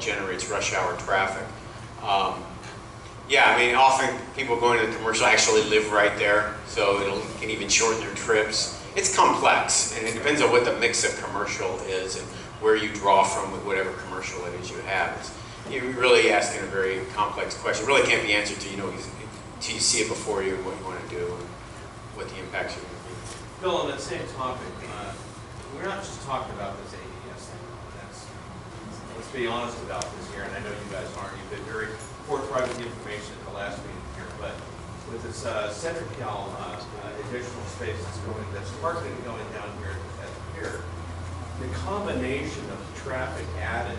generates rush hour traffic. Yeah, I mean, often people going to the commercial actually live right there, so it can even shorten their trips. It's complex, and it depends on what the mix of commercial is and where you draw from with whatever commercial it is you have. You're really asking a very complex question. It really can't be answered till you see it before you and what you want to do and what the impacts are going to be. Bill, on that same topic, we're not just talking about this AES thing. Let's be honest about this here, and I know you guys aren't. You've been very forthright with the information at the last meeting here, but with this CentralCal additional space that's targeted going down here at the pier, the combination of traffic added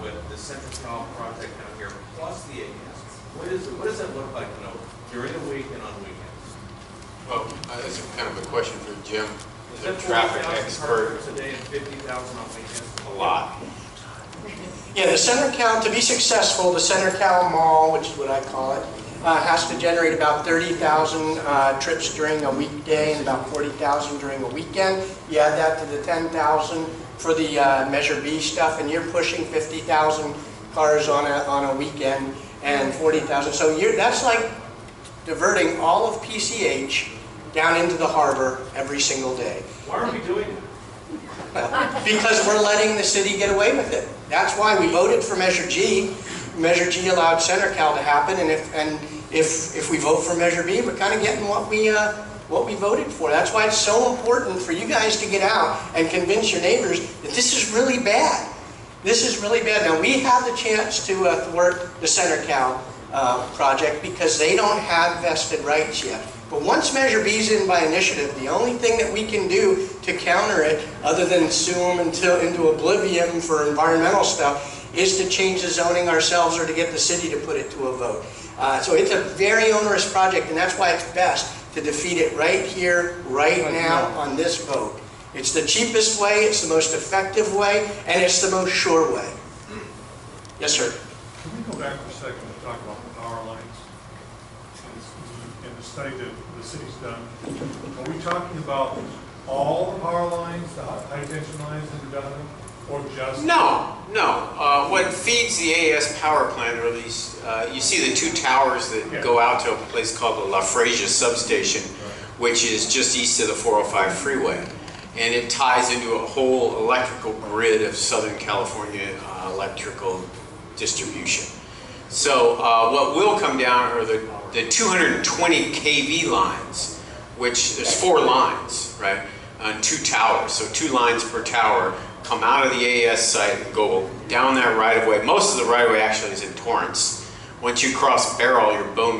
with the CentralCal project down here plus the AES, what does that look like during the week and on weekends? Well, that's kind of a question for Jim. Is that traffic 40,000 expert? a day and 50,000 on weekends? A lot. Yeah, the CentralCal, to be successful, the CentralCal Mall, which is what I call it, has to generate about 30,000 trips during a weekday and about 40,000 during a weekend. You add that to the 10,000 for the Measure B stuff, and you're pushing 50,000 cars on a weekend and 40,000. So that's like diverting all of PCH down into the harbor every single day. Why are we doing it? Because we're letting the city get away with it. That's why we voted for Measure G. Measure G allowed CentralCal to happen, and if we vote for Measure B, we're kind of getting what we voted for. That's why it's so important for you guys to get out and convince your neighbors that this is really bad. This is really bad. Now, we have the chance to thwart the CentralCal project because they don't have vested rights yet. But once Measure B is in by initiative, the only thing that we can do to counter it, other than sue them into oblivion for environmental stuff, is to change the zoning ourselves or to get the city to put it to a vote. So it's a very onerous project, and that's why it's best to defeat it right here, right now, on this vote. It's the cheapest way, it's the most effective way, and it's the most sure way. Yes, sir? Can we go back for a second and talk about the power lines and the study that the city's done? Are we talking about all the power lines, the high tension lines that are done, or just? No. What feeds the AES power plant are these, you see the two towers that go out to a place called the La Fresia substation, which is just east of the 405 freeway. And it ties into a whole electrical grid of Southern California electrical distribution. So what will come down are the 220 kV lines, which there's 4 lines, right, on 2 towers. So 2 lines per tower come out of the AES site and go down that right-of-way. Most of the right-of-way actually is in Torrance. Once you cross Beryl,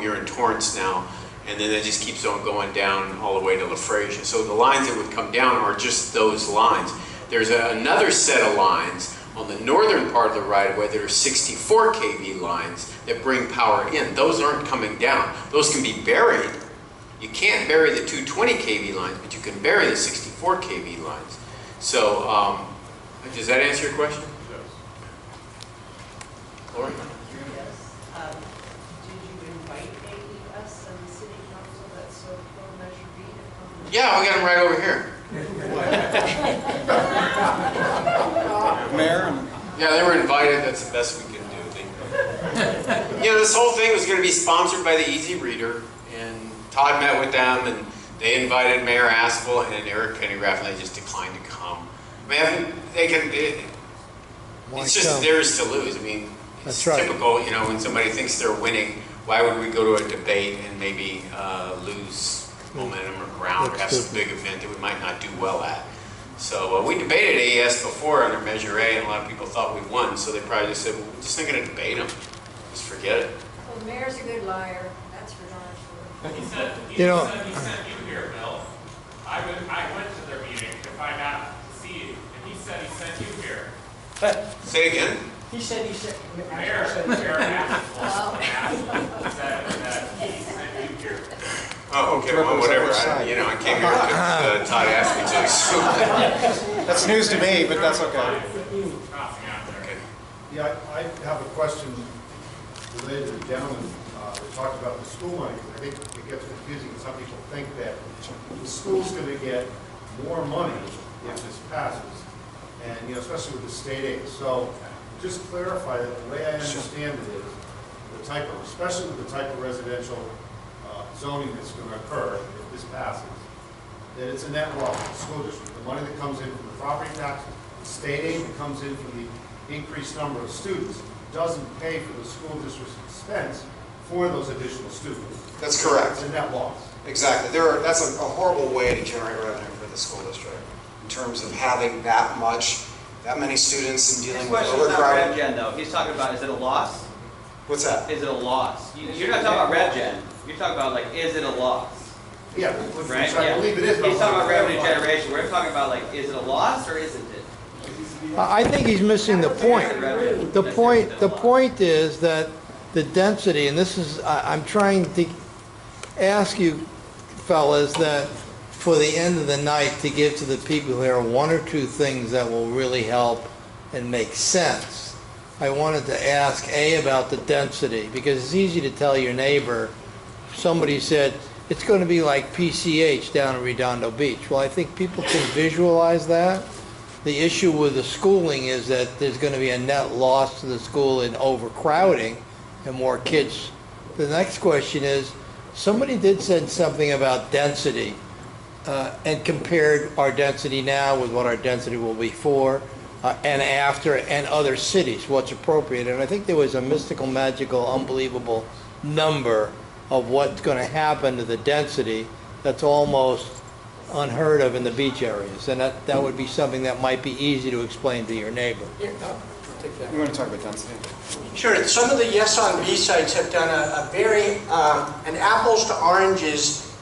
you're in Torrance now. And then it just keeps on going down all the way to La Fresia. So the lines that would come down are just those lines. There's another set of lines on the northern part of the right-of-way. There are 64 kV lines that bring power in. Those aren't coming down. Those can be buried. You can't bury the 220 kV lines, but you can bury the 64 kV lines. So does that answer your question? Yes. Lori? Yeah, we got them right over here. Mayor? Yeah, they were invited. That's the best we can do. This whole thing was going to be sponsored by the Easy Reader, and Todd met with them, and they invited Mayor Aspel and Eric Pennygraph, and they just declined to come. I mean, it's just theirs to lose. I mean, it's typical, when somebody thinks they're winning, why would we go to a debate and maybe lose momentum or ground or have some big event that we might not do well at? So we debated AES before under Measure A, and a lot of people thought we won, so they probably just said, well, we're just not going to debate them. Just forget it. Well, the mayor's a good liar, that's for darn sure. He said he sent you here, Bill. I went to their meeting to find out, to see you, and he said he sent you here. Say again? He said, Mayor asked that he sent you here. Oh, okay, well, whatever. I came here because Todd asked me to. So. That's news to me, but that's okay. Okay. Yeah, I have a question related to the gentleman that talked about the school money. I think it gets confusing. Some people think that the school's going to get more money if this passes, and especially with the state aid. So just clarify that the way I understand it is, the type of, especially with the type of residential zoning that's going to occur if this passes, that it's a net loss to the school district. The money that comes in from the property tax, the state aid that comes in from the increased number of students, doesn't pay for the school district's expense for those additional students. That's correct. It's a net loss. Exactly. That's a horrible way to generate revenue for the school district in terms of having that many students and His dealing with question is not overcrowding. RevGen though. He's talking about, is it a loss? What's that? Is it a loss? You're not talking about RevGen. You're talking about like, is it a loss? Yeah, Right? which I believe it is. but He's talking about I wanna revenue clarify. generation. We're talking about like, is it a loss or isn't it? I think he's missing the point. The point is that the density, and this is, I'm trying to ask you fellas that for the end of the night to give to the people here one or two things that will really help and make sense. I wanted to ask about the density, because it's easy to tell your neighbor. Somebody said, it's going to be like PCH down in Redondo Beach. Well, I think people can visualize that. The issue with the schooling is that there's going to be a net loss to the school in overcrowding and more kids. The next question is, somebody did say something about density and compared our density now with what our density will be before and after and other cities, what's appropriate. And I think there was a mystical, magical, unbelievable number of what's going to happen to the density that's almost unheard of in the beach areas. And that would be something that might be easy to explain to your neighbor. Here, I'll take that. You want to talk about density? Sure. Some of the Yes on B sites have done a very, an apples to oranges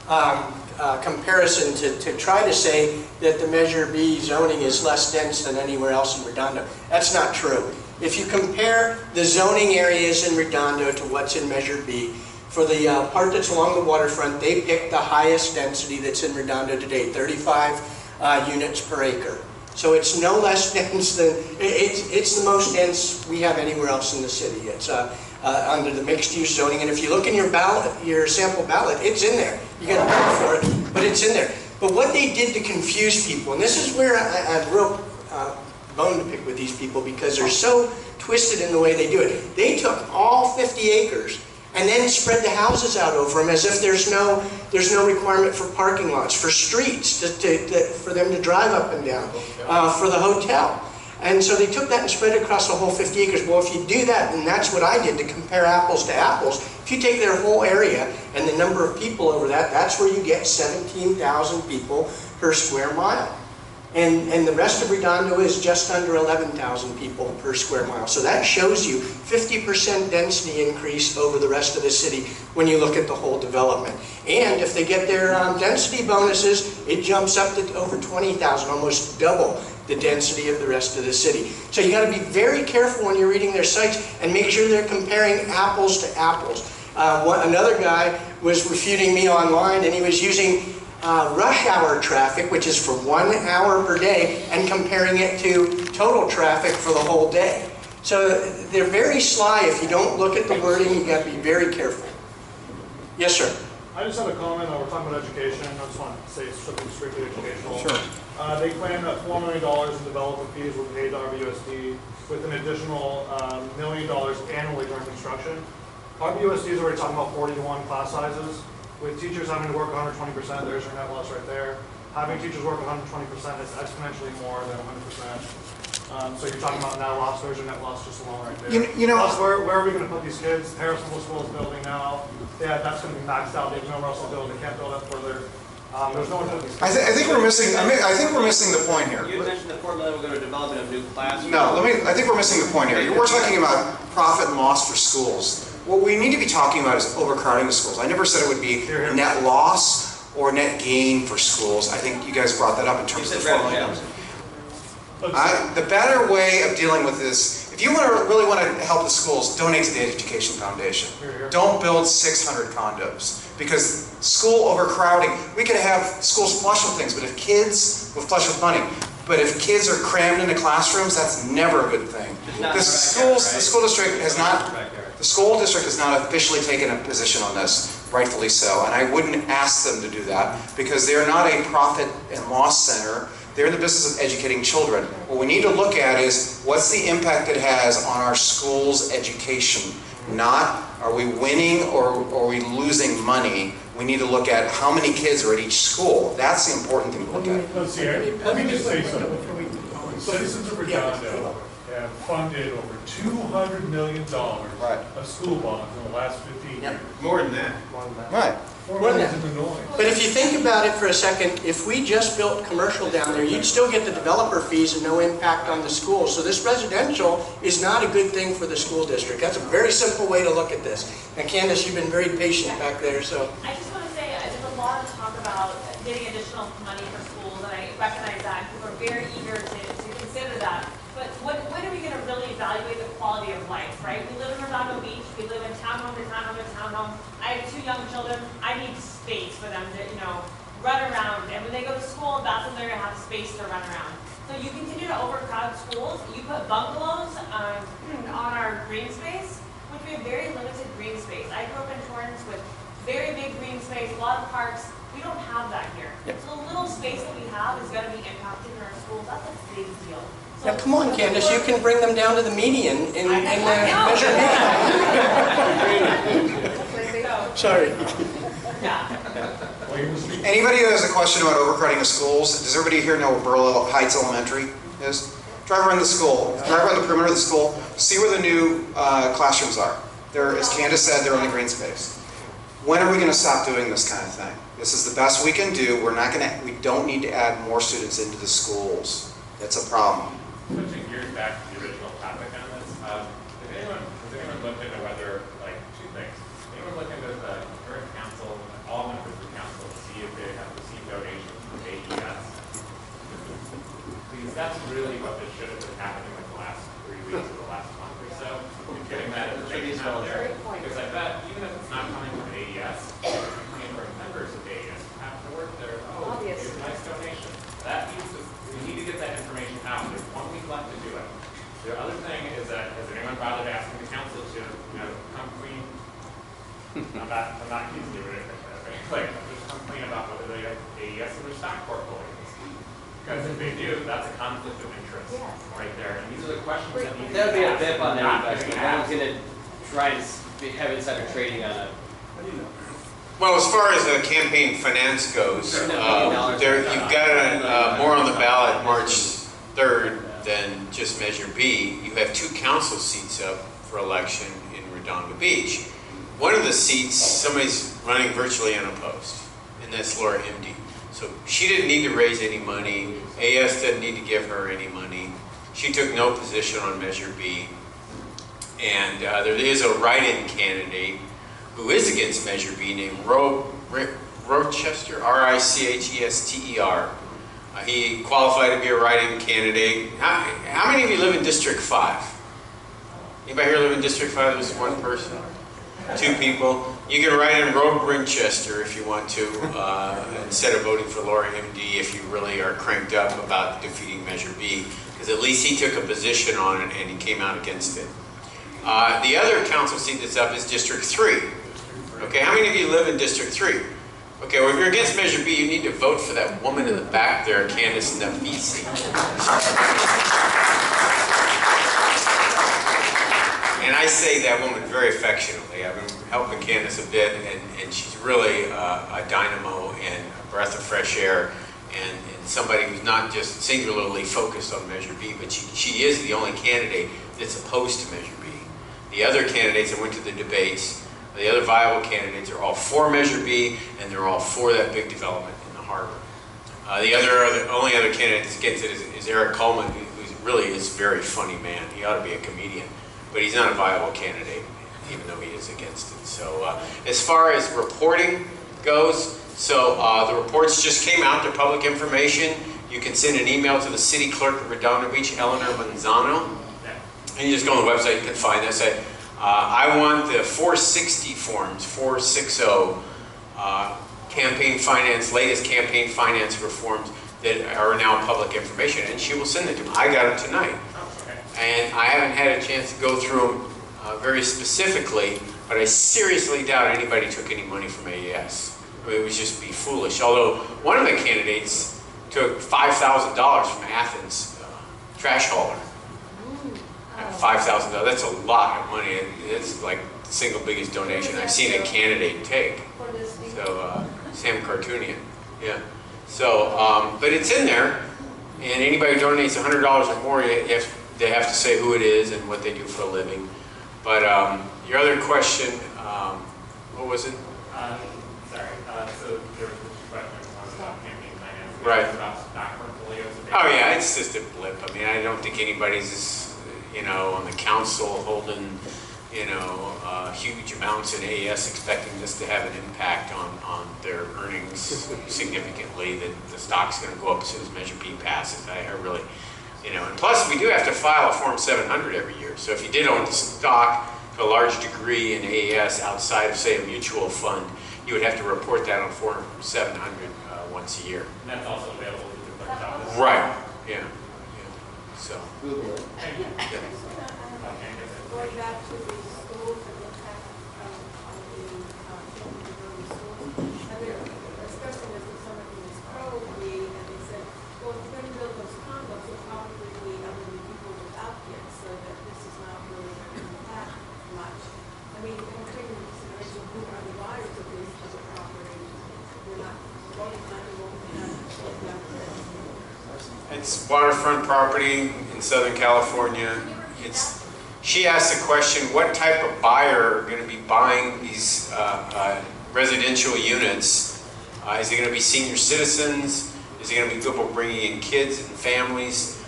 comparison to try to say that the Measure B zoning is less dense than anywhere else in Redondo. That's not true. If you compare the zoning areas in Redondo to what's in Measure B, for the part that's along the waterfront, they picked the highest density that's in Redondo today, 35 units per acre. So it's no less dense than, it's the most dense we have anywhere else in the city. It's under the mixed use zoning, and if you look in your ballot, your sample ballot, it's in there. You got to vote for it, but it's in there. But what they did to confuse people, and this is where I have real bone to pick with these people because they're so twisted in the way they do it. They took all 50 acres and then spread the houses out over them as if there's no requirement for parking lots, for streets, for them to drive up and down, for the hotel. And so they took that and spread it across the whole 50 acres. Well, if you do that, and that's what I did to compare apples to apples, if you take their whole area and the number of people over that, that's where you get 17,000 people per square mile. And the rest of Redondo is just under 11,000 people per square mile. So that shows you 50% density increase over the rest of the city when you look at the whole development. And if they get their density bonuses, it jumps up to over 20,000, almost double the density of the rest of the city. So you got to be very careful when you're reading their sites and make sure they're comparing apples to apples. Another guy was refuting me online, and he was using rush hour traffic, which is for 1 hour per day, and comparing it to total traffic for the whole day. So they're very sly. If you don't look at the wording, you got to be very careful. Yes, sir. I just have a comment. We're talking about education. I just want to say it's something strictly educational. Sure. They claim that $4 million in development fees will be paid to RBUSD with an additional $1 million annually during construction. RBUSD is already talking about 40 to 1 class sizes. With teachers having to work 120%, there's your net loss right there. Having teachers work 120% is exponentially more than 100%. So you're talking about net loss, there's your net loss just alone right there. You know, plus, where are we going to put these kids? Harrisonville School is building now. Yeah, that's going to be maxed out. They have nowhere else to build. They can't build up further. There's no one to put these kids. I think we're missing. I think we're missing the point here. You mentioned the $4 million will go to development of new classrooms. No, I think we're missing the point here. We're talking about profit and loss for schools. What we need to be talking about is overcrowding the schools. I never said it would be net loss or net gain for schools. I think you guys brought that up in terms of the $4 million. The better way of dealing with this, if you really want to help the schools, donate to the Education Foundation. Don't build 600 condos. Because school overcrowding, we could have schools flush with things, but if kids will flush with money, but if kids are crammed into classrooms, that's never a good thing. The school district has not officially taken a position on this, rightfully so, and I wouldn't ask them to do that because they're not a profit and loss center They're in the business of educating children. What we need to look at is what's the impact it has on our school's education. Not are we winning or are we losing money. We need to look at how many kids are at each school. That's the important thing to look at. Let's see, let me just say something. Citizens of Redondo have funded over $200 million of school bonds in the last 15 years. More than that. Right. More than that. Isn't the noise. But if you think about it for a second, if we just built commercial down there, you'd still get the developer fees and no impact on the school. So this residential is not a good thing for the school district. That's a very simple way to look at this. And Candace, you've been very patient back there, so. I just want to say, there's a lot of talk about getting additional money for schools, and I recognize that, and people are very eager to consider that. But when are we going to really evaluate the quality of life, right? We live in Redondo Beach, we live in townhome to townhome to townhome. I have 2 young children, I need space for them to, run around. And when they go to school, that's when they're going to have space to run around. So you continue to overcrowd schools, you put bungalows on our green space, which we have very limited green space. I grew up in Torrance with very big green space, a lot of parks. We don't have that here. So the little space that we have is going to be impacted in our schools. That's a big deal. So Now, come on, Candace, you can bring them down to the median in the measure. Sorry. Yeah. Anybody who has a question about overcrowding of schools, does everybody here know where Burlow Heights Elementary is? Drive around the school, drive around the perimeter of the school, see where the new classrooms are. They're, as Candace said, they're in the green space. When are we going to stop doing this kind of thing? This is the best we can do. We don't need to add more students into the schools. That's a problem. Switching gears back to the original topic on this, has anyone looked into whether, like, 2 things? Anyone looked into the current council, all members of the council, to see if they have received donations from AES? Because that's really what this should have been happening in the last 3 weeks or the last month or so. Getting that information out there. Because I bet, even if it's not coming from AES, it's coming from members of AES afterward, they're, oh, here's a nice donation. We need to get that information out. There's 1 week left to do it. The other thing is that, has anyone bothered asking the council to, come clean? I'm not accusing you of anything, but just come clean about whether they have AES in their stock portfolios. Because if they do, that's a conflict of interest right there. And these are the questions that need to be That would be a asked. bip on their Not investment. being No one's asked. going to try to have insider trading on it. Well, as far as the campaign finance goes, you've got more on the ballot March 3rd than just Measure B. You have 2 council seats up for election in Redondo Beach. One of the seats, somebody's running virtually unopposed, and that's Laura Emdy. So she didn't need to raise any money. AS doesn't need to give her any money. She took no position on Measure B. And there is a write-in candidate who is against Measure B named Rochester, R-I-C-H-E-S-T-E-R. He qualified to be a write-in candidate. How many of you live in District 5? Anybody here live in District 5? There's 1 person, 2 people. You can write in Roe Winchester if you want to, instead of voting for Laura MD if you really are cranked up about defeating Measure B, because at least he took a position on it and he came out against it. The other council seat that's up is District 3. Okay, how many of you live in District 3? Okay, well, if you're against Measure B, you need to vote for that woman in the back there, Candace Nafisi. And I say that woman very affectionately. I've been helping Candace a bit, and she's really a dynamo and a breath of fresh air, and somebody who's not just singularly focused on Measure B, but she is the only candidate that's opposed to Measure B. The other candidates that went to the debates, the other viable candidates are all for Measure B, and they're all for that big development in the harbor. The only other candidate that's against it is Eric Coleman, who really is a very funny man. He ought to be a comedian, but he's not a viable candidate, even though he is against it. So as far as reporting goes, the reports just came out. They're public information. You can send an email to the city clerk of Redondo Beach, Eleanor Manzano, and you just go on the website, you can find this. I want the 460 forms, 460 campaign finance, latest campaign finance reforms that are now public information, and she will send it to me. I got them tonight. And I haven't had a chance to go through them very specifically, but I seriously doubt anybody took any money from AES. I mean, it would just be foolish. Although one of the candidates took $5,000 from Athens trash hauler. $5,000, that's a lot of money. It's like the single biggest donation I've seen a candidate take. So, Sam Cartoonian, yeah. So, but it's in there, and anybody who donates $100 or more, they have to say who it is and what they do for a living. But your other question, what was it? Sorry, so there was two questions, one about campaign finance. Right. About stock portfolios. Oh yeah, it's just a blip. I mean, I don't think anybody's, you know, on the council holding, you know, huge amounts in AES expecting this to have an impact on their earnings significantly, that the stock's going to go up as soon as Measure B passes. I really, you know, and plus we do have to file a Form 700 every year. So if you did own the stock to a large degree in AES outside of, say, a mutual fund, you would have to report that on Form 700 once a year. And that's also available to the clerk's office. Right, yeah. So. Yeah. Going back to the schools and the impact on the children who go to schools, and they're discussing this with somebody who's pro-V, and they said, well, if we're going to build those condos, we'll probably need elderly people without kids, so that this is not really going to impact much. I mean, we're taking into consideration who are the buyers of these other properties. We're not voting on it, we'll have young kids. It's waterfront property in Southern California. She asked the question, what type of buyer are going to be buying these residential units? Is it going to be senior citizens? Is it going to be people bringing in kids and families?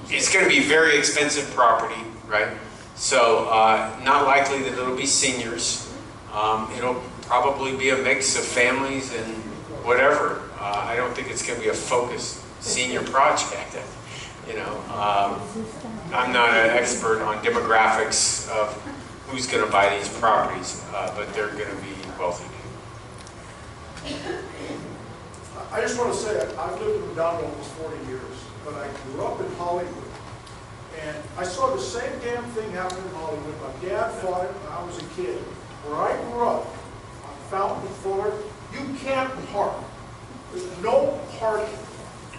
It's going to be very expensive property, right? So not likely that it'll be seniors. It'll probably be a mix of families and whatever. I don't think it's going to be a focused senior project. You know, I'm not an expert on demographics of who's going to buy these properties, but they're going to be wealthy. I just want to say, I've lived in Redondo almost 40 years, but I grew up in Hollywood. And I saw the same damn thing happen in Hollywood. My dad fought it when I was a kid. Where I grew up, on Fountain Fuller, you can't park. There's no parking.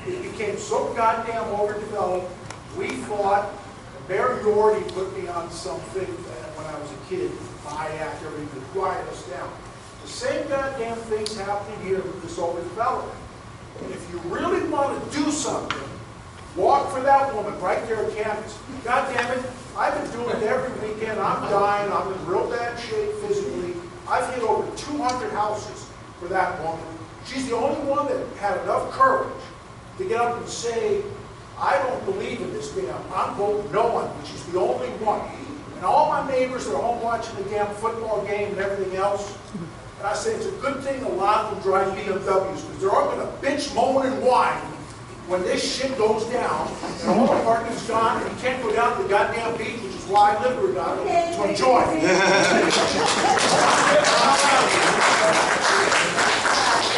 It became so goddamn overdeveloped. We fought. Mayor Yorty put me on something when I was a kid, my act, everything to quiet us down. The same goddamn thing's happening here with this overdevelopment. And if you really want to do something, walk for that woman right there at campus. God damn it, I've been doing it every weekend. I'm dying. I'm in real bad shape physically. I've hit over 200 houses for that woman. She's the only one that had enough courage to get up and say, I don't believe in this damn. I'm voting no on, which is the only one. And all my neighbors that are home watching the damn football game and everything else, and I say it's a good thing a lot of them drive BMWs, because they're all going to bitch, moan, and whine when this shit goes down, and all the parking's gone, and you can't go down to the goddamn beach, which is why I live in Redondo, to enjoy.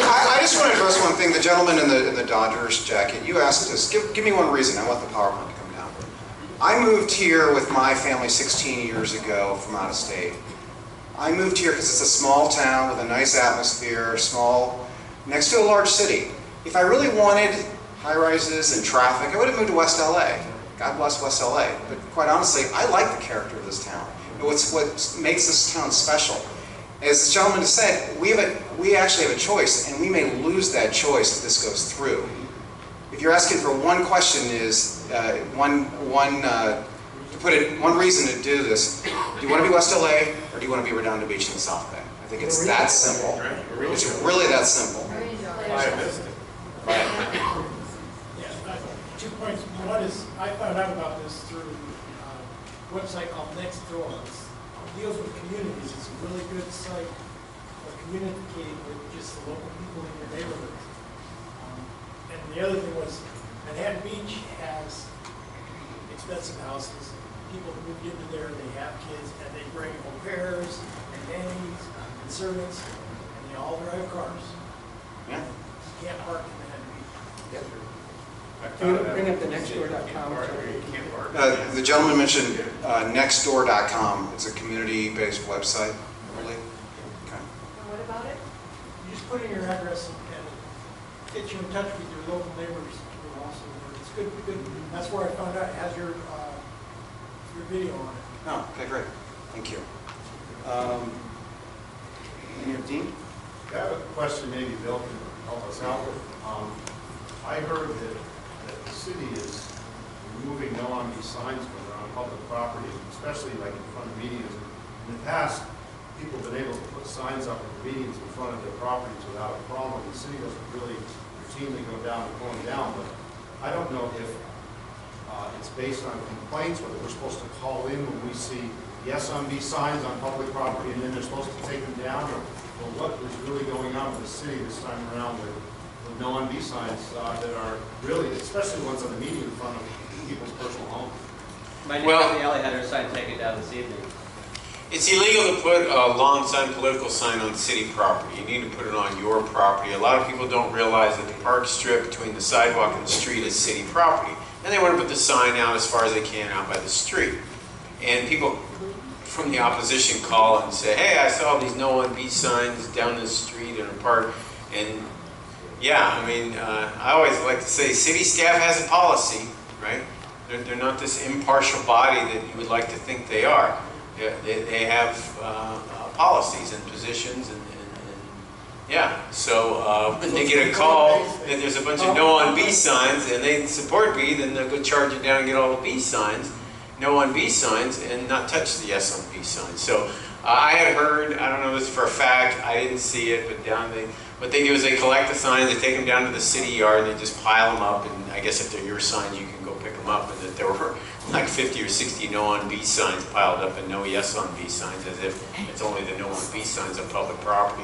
I just want to address one thing. The gentleman in the Dodgers jacket, you asked us, give me one reason I want the power plant to come down. I moved here with my family 16 years ago from out of state. I moved here because it's a small town with a nice atmosphere, small, next to a large city. If I really wanted high-rises and traffic, I would have moved to West LA. God bless West LA. But quite honestly, I like the character of this town. What makes this town special. As the gentleman has said, we actually have a choice, and we may lose that choice if this goes through. If you're asking for one question, is one reason to do this: do you want to be West LA or do you want to be Redondo Beach in the South Bay? I think it's that simple. It's really that simple. Right. 2 points. One is, I found out about this through a website called Nextdoor. It deals with communities. It's a really good site for communicating with just the local people in your neighborhood. And the other thing was, Manhattan Beach has expensive houses. People move into there, they have kids, and they bring au pairs and nannies and servants, and they all drive cars. Yeah. You can't park in Manhattan Beach. Yeah. Bring up the nextdoor.com. The gentleman mentioned nextdoor.com. It's a community-based website, really. Okay. And what about it? You just put in your address get you in touch with your local neighbors who are also there. It's good, good. That's where I found out it has your video on it. Oh, okay, great. Thank you. Dean? I have a question maybe Bill can help us out with. I heard that the city is removing no on-beat signs when they're on public property, especially like in front of medians. In the past, people have been able to put signs up at the medians in front of their properties without a problem. The city doesn't really routinely go down and pull them down, but I don't know if it's based on complaints, whether we're supposed to call in when we see yes on-beat signs on public property and then they're supposed to take them down, or what is really going on with the city this time around with no on-beat signs that are really, especially ones on the median in front of people's personal homes. My neighbor in the alley had her sign taken down this evening. It's illegal to put a lawn sign, political sign on city property. You need to put it on your property. A lot of people don't realize that the park strip between the sidewalk and the street is city property. And they want to put the sign out as far as they can out by the street. And people from the opposition call and say, hey, I saw these no on-beat signs down the street in a park. And yeah, I mean, I always like to say city staff has a policy, right? They're not this impartial body that you would like to think they are. They have policies and positions, and yeah. So when they get a call that there's a bunch of no on B signs and they support B, then they'll go charge it down and get all the B signs, no on B signs, and not touch the yes on B signs. So I had heard, I don't know this for a fact, I didn't see it, but what they do is they collect the signs, they take them down to the city yard, and they just pile them up, and I guess if they're your signs, you can go pick them up, and that there were like 50 or 60 no on B signs piled up and no yes on B signs, as if it's only the no on B signs on public property.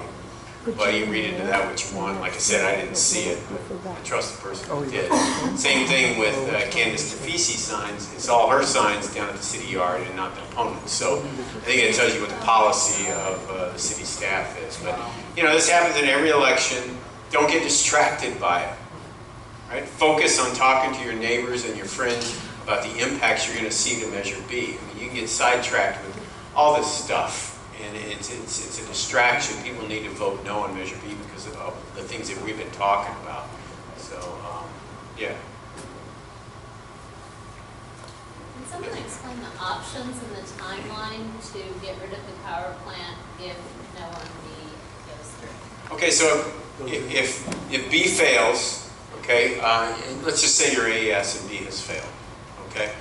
But you read into that what you want. Like I said, I didn't see it. I trust the person who did. Same thing with Candace DeFisi signs. It's all her signs down at the city yard and not the opponents. So I think it tells you what the policy of the city staff is. But you know, this happens in every election. Don't get distracted by it. Right? Focus on talking to your neighbors and your friends about the impacts you're going to see to Measure B. I mean, you can get sidetracked with all this stuff. And it's a distraction. People need to vote no on Measure B because of the things that we've been talking about. So, yeah. Can someone explain the options and the timeline to get rid of the power plant if no on B goes through? Okay, so if B fails, okay, let's just say your AES and B has failed, okay?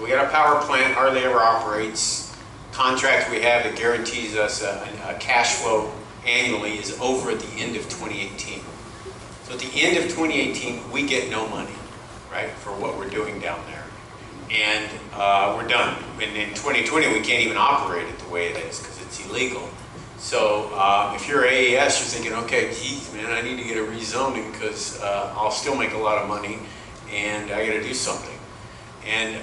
We got a power plant, hardly ever operates. Contract we have that guarantees us a cash flow annually is over at the end of 2018. So at the end of 2018, we get no money, right, for what we're doing down there. And we're done. And in 2020, we can't even operate it the way it is because it's illegal. So if you're AES, you're thinking, okay, geez, man, I need to get a rezoning because I'll still make a lot of money and I got to do something. And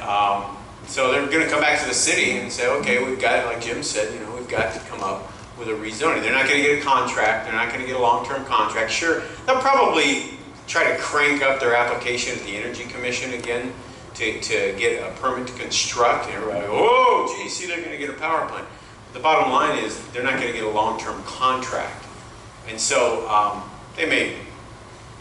so they're going to come back to the city and say, okay, we've got, like Jim said, you know, we've got to come up with a rezoning. They're not going to get a contract. They're not going to get a long-term contract. Sure, they'll probably try to crank up their application at the Energy Commission again to get a permit to construct. And everybody, oh, gee, see, they're going to get a power plant. The bottom line is they're not going to get a long-term contract. And so they may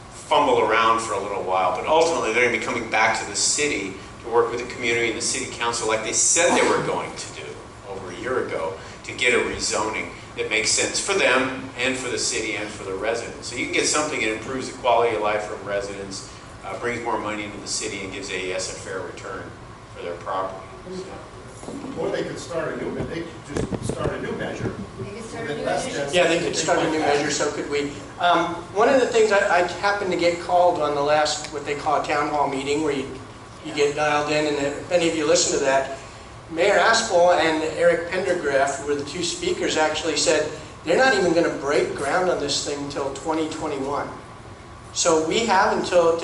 fumble around for a little while, but ultimately they're going to be coming back to the city to work with the community and the city council like they said they were going to do over a year ago to get a rezoning that makes sense for them and for the city and for the residents. So you can get something that improves the quality of life for residents, brings more money into the city, and gives AES a fair return for their property. So. Or they could start a new, they could just start a new measure. They could start a new measure. Yeah, they could start a new measure, so could we. One of the things, I happened to get called on the last, what they call a town hall meeting, where you get dialed in, and if any of you listen to that, Mayor Aspel and Eric Pendergraft were the two speakers, actually said they're not even going to break ground on this thing until 2021. So we have until,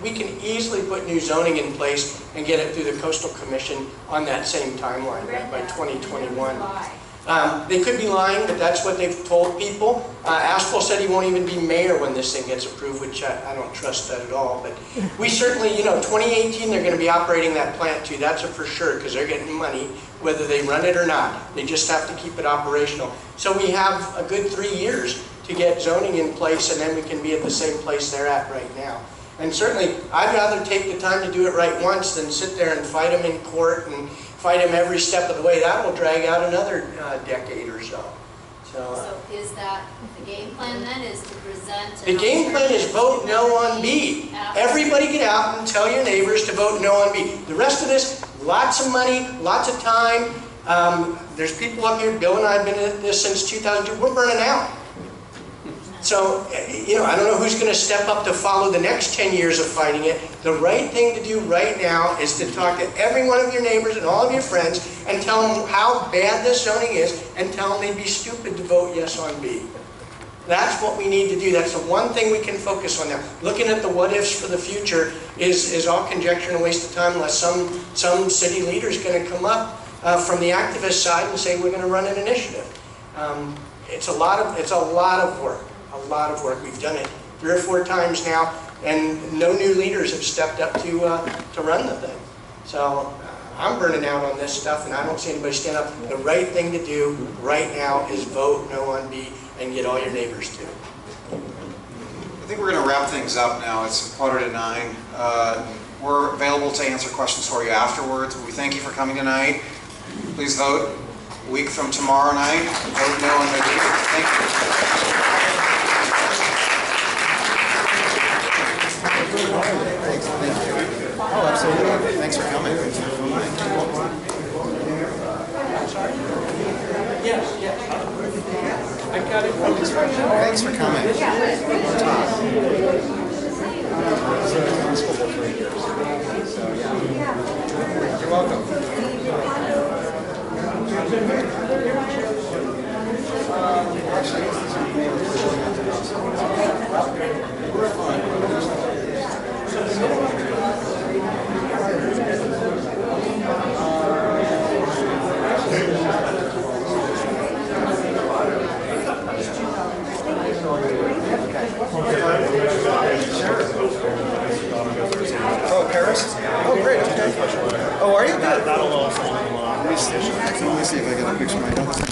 we can easily put new zoning in place and get it through the Coastal Commission on that same timeline, right, by 2021. They could be lying, but that's what they've told people. Aspel said he won't even be mayor when this thing gets approved, which I don't trust that at all. But we certainly, you know, 2018 they're going to be operating that plant too. That's a for sure because they're getting money whether they run it or not. They just have to keep it operational. So we have a good 3 years to get zoning in place, and then we can be at the same place they're at right now. And certainly, I'd rather take the time to do it right once than sit there and fight them in court and fight them every step of the way. That will drag out another decade or so. So is that, the game plan then is to present? The game plan is vote no on B. Everybody get out and tell your neighbors to vote no on B. The rest of this, lots of money, lots of time. There's people up here, Bill and I have been at this since 2002. We're burning out. So, you know, I don't know who's going to step up to follow the next 10 years of fighting it. The right thing to do right now is to talk to every one of your neighbors and all of your friends and tell them how bad this zoning is and tell them they'd be stupid to vote yes on B. That's what we need to do. That's the one thing we can focus on now. Looking at the what-ifs for the future is all conjecture and a waste of time unless some city leader is going to come up from the activist side and say we're going to run an initiative. It's a lot of work. A lot of work. We've done it 3 or 4 times now, and no new leaders have stepped up to run the thing. So I'm burning out on this stuff, and I don't see anybody stand up. The right thing to do right now is vote no on B and get all your neighbors to. I think we're going to wrap things up now. It's 8:45. We're available to answer questions for you afterwards. We thank you for coming tonight. Please vote a week from tomorrow night. Vote no on the B. Thank you. Thanks. Thank you. Oh, absolutely. Thanks for coming. Yes. I got it. Thanks for coming. You're welcome. Oh, Paris? Oh, great. Okay. Oh, are you? That'll also let me see if I get a picture of my notes.